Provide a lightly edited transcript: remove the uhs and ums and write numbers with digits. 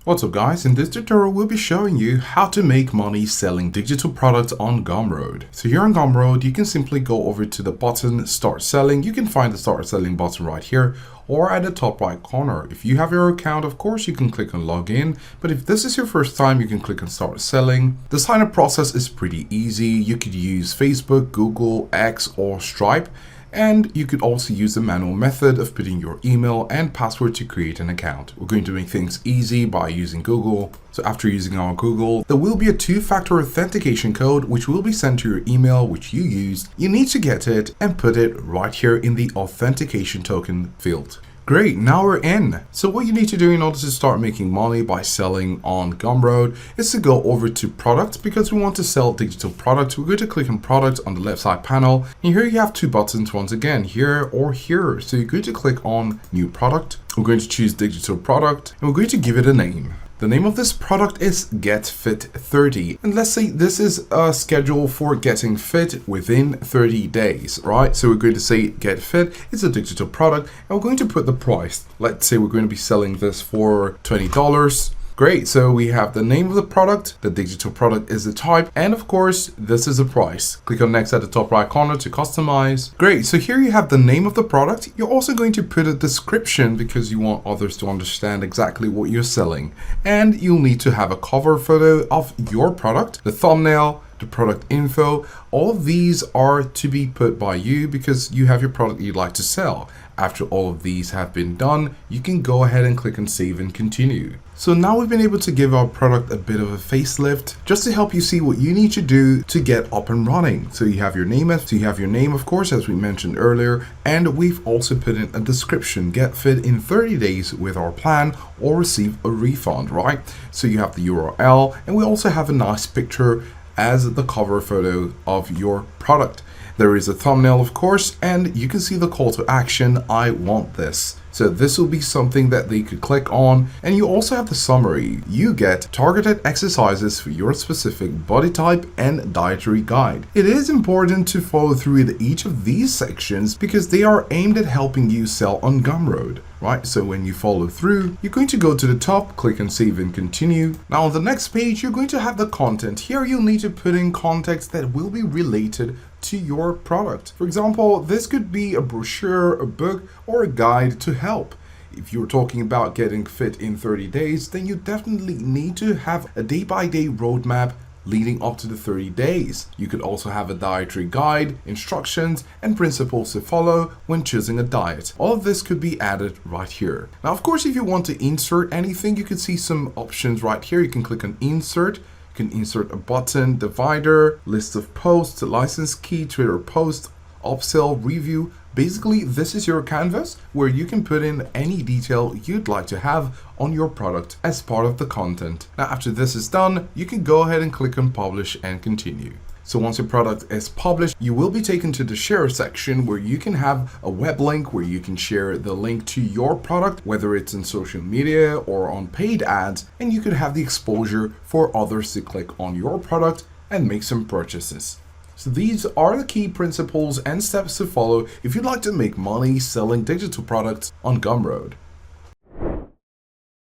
What's up guys, in this tutorial we'll be showing you how to make money selling digital products on Gumroad. So here on Gumroad you can simply go over to the button Start Selling. You can find the Start Selling button right here or at the top right corner. If you have your account, of course you can click on Login, but if this is your first time you can click on Start Selling. The sign up process is pretty easy. You could use Facebook, Google, X or Stripe. And you could also use the manual method of putting your email and password to create an account. We're going to make things easy by using Google. So after using our Google, there will be a two-factor authentication code which will be sent to your email which you used. You need to get it and put it right here in the authentication token field. Great, now we're in. So what you need to do in order to start making money by selling on Gumroad is to go over to product because we want to sell digital products. We're going to click on product on the left side panel. And here you have two buttons once again, here or here. So you're going to click on new product. We're going to choose digital product and we're going to give it a name. The name of this product is Get Fit 30. And let's say this is a schedule for getting fit within 30 days, right? So we're going to say Get Fit. It's a digital product and we're going to put the price. Let's say we're going to be selling this for $20. Great, so we have the name of the product, the digital product is the type, and of course, this is the price. Click on next at the top right corner to customize. Great, so here you have the name of the product. You're also going to put a description because you want others to understand exactly what you're selling. And you'll need to have a cover photo of your product, the thumbnail, the product info. All of these are to be put by you because you have your product you'd like to sell. After all of these have been done, you can go ahead and click on save and continue. So now we've been able to give our product a bit of a facelift just to help you see what you need to do to get up and running. So you have your name, of course, as we mentioned earlier, and we've also put in a description, get fit in 30 days with our plan or receive a refund, right? So you have the URL and we also have a nice picture as the cover photo of your product. There is a thumbnail, of course, and you can see the call to action, I want this. So this will be something that they could click on, and you also have the summary. You get targeted exercises for your specific body type and dietary guide. It is important to follow through with each of these sections because they are aimed at helping you sell on Gumroad, right? So when you follow through, you're going to go to the top, click on save and continue. Now on the next page, you're going to have the content. Here you'll need to put in context that will be related to your product. For example, this could be a brochure, a book, or a guide to help. If you're talking about getting fit in 30 days, then you definitely need to have a day-by-day roadmap leading up to the 30 days. You could also have a dietary guide, instructions, and principles to follow when choosing a diet. All of this could be added right here. Now, of course, if you want to insert anything, you can see some options right here. You can click on insert. You can insert a button, divider, list of posts, license key, Twitter post, upsell, review. Basically, this is your canvas where you can put in any detail you'd like to have on your product as part of the content. Now, after this is done, you can go ahead and click on publish and continue. So once your product is published, you will be taken to the share section where you can have a web link where you can share the link to your product, whether it's in social media or on paid ads, and you could have the exposure for others to click on your product and make some purchases. So these are the key principles and steps to follow if you'd like to make money selling digital products on Gumroad.